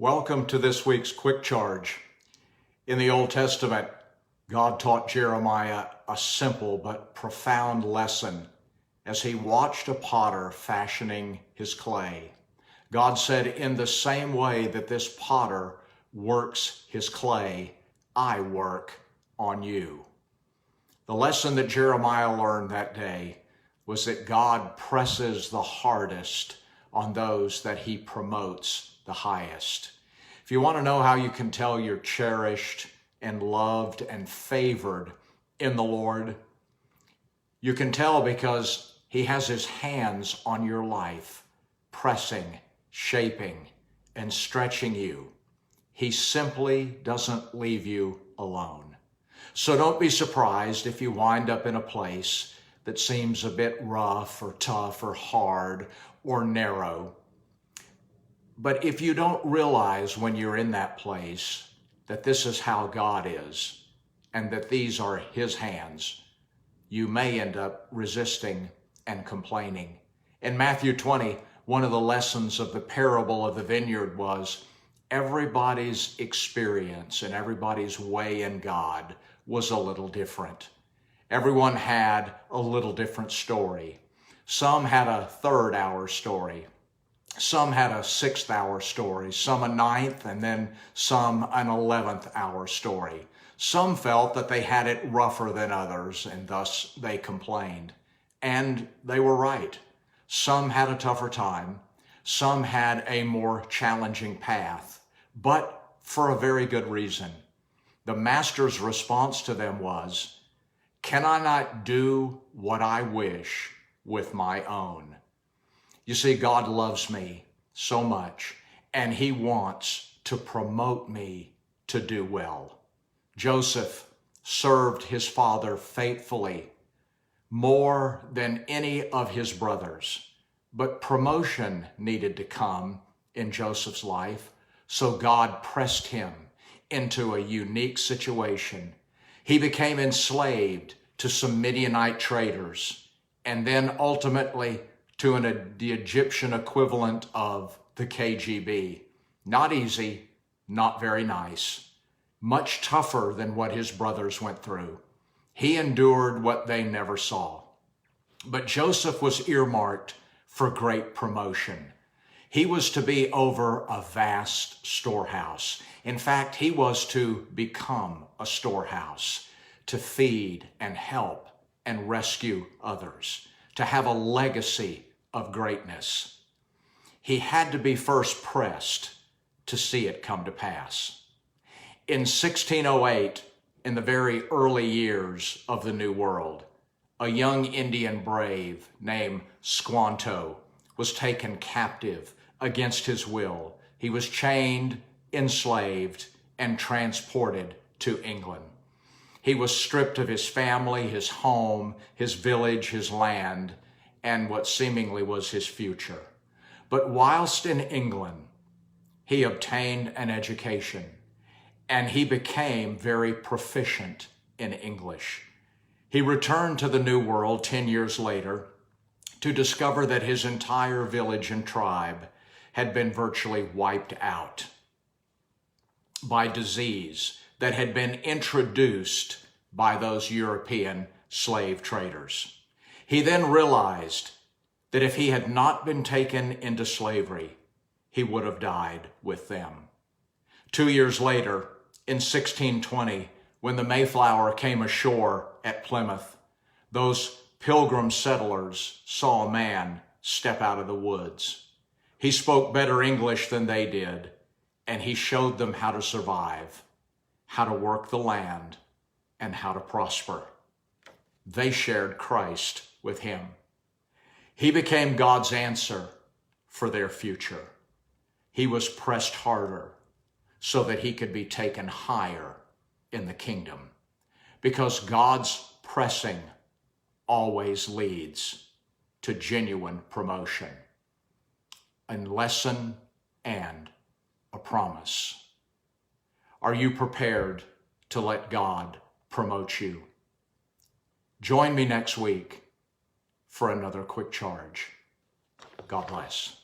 Welcome to this week's Quick Charge. In the Old Testament, God taught Jeremiah a simple but profound lesson as he watched a potter fashioning his clay. God said, in the same way that this potter works his clay, I work on you. The lesson that Jeremiah learned that day was that God presses the hardest on those that he promotes the highest. If you want to know how you can tell you're cherished and loved and favored in the Lord, you can tell because he has his hands on your life, pressing, shaping, and stretching you. He simply doesn't leave you alone. So don't be surprised if you wind up in a place that seems a bit rough or tough or hard or narrow. But if you don't realize when you're in that place that this is how God is and that these are his hands, you may end up resisting and complaining. In Matthew 20, one of the lessons of the parable of the vineyard was everybody's experience and everybody's way in God was a little different. Everyone had a little different story. Some had a third-hour story. Some had a sixth-hour story, some a ninth, and then some an 11th-hour story. Some felt that they had it rougher than others, and thus they complained. And they were right. Some had a tougher time. Some had a more challenging path, but for a very good reason. The master's response to them was, "Can I not do what I wish with my own?" You see, God loves me so much, and he wants to promote me to do well. Joseph served his father faithfully more than any of his brothers, but promotion needed to come in Joseph's life, so God pressed him into a unique situation. He became enslaved to some Midianite traders, and then ultimately to the Egyptian equivalent of the KGB. Not easy, not very nice, much tougher than what his brothers went through. He endured what they never saw. But Joseph was earmarked for great promotion. He was to be over a vast storehouse. In fact, he was to become a storehouse, to feed and help and rescue others, to have a legacy of greatness. He had to be first pressed to see it come to pass. In 1608, in the very early years of the New World, a young Indian brave named Squanto was taken captive against his will. He was chained, enslaved, and transported to England. He was stripped of his family, his home, his village, his land, and what seemingly was his future. But whilst in England, he obtained an education, and he became very proficient in English. He returned to the New World 10 years later to discover that his entire village and tribe had been virtually wiped out by disease that had been introduced by those European slave traders. He then realized that if he had not been taken into slavery, he would have died with them. 2 years later, in 1620, when the Mayflower came ashore at Plymouth, those pilgrim settlers saw a man step out of the woods. He spoke better English than they did, and he showed them how to survive, how to work the land, and how to prosper. They shared Christ with him. He became God's answer for their future. He was pressed harder so that he could be taken higher in the kingdom, because God's pressing always leads to genuine promotion. A lesson and a promise. Are you prepared to let God promote you? Join me next week for another Quick Charge. God bless.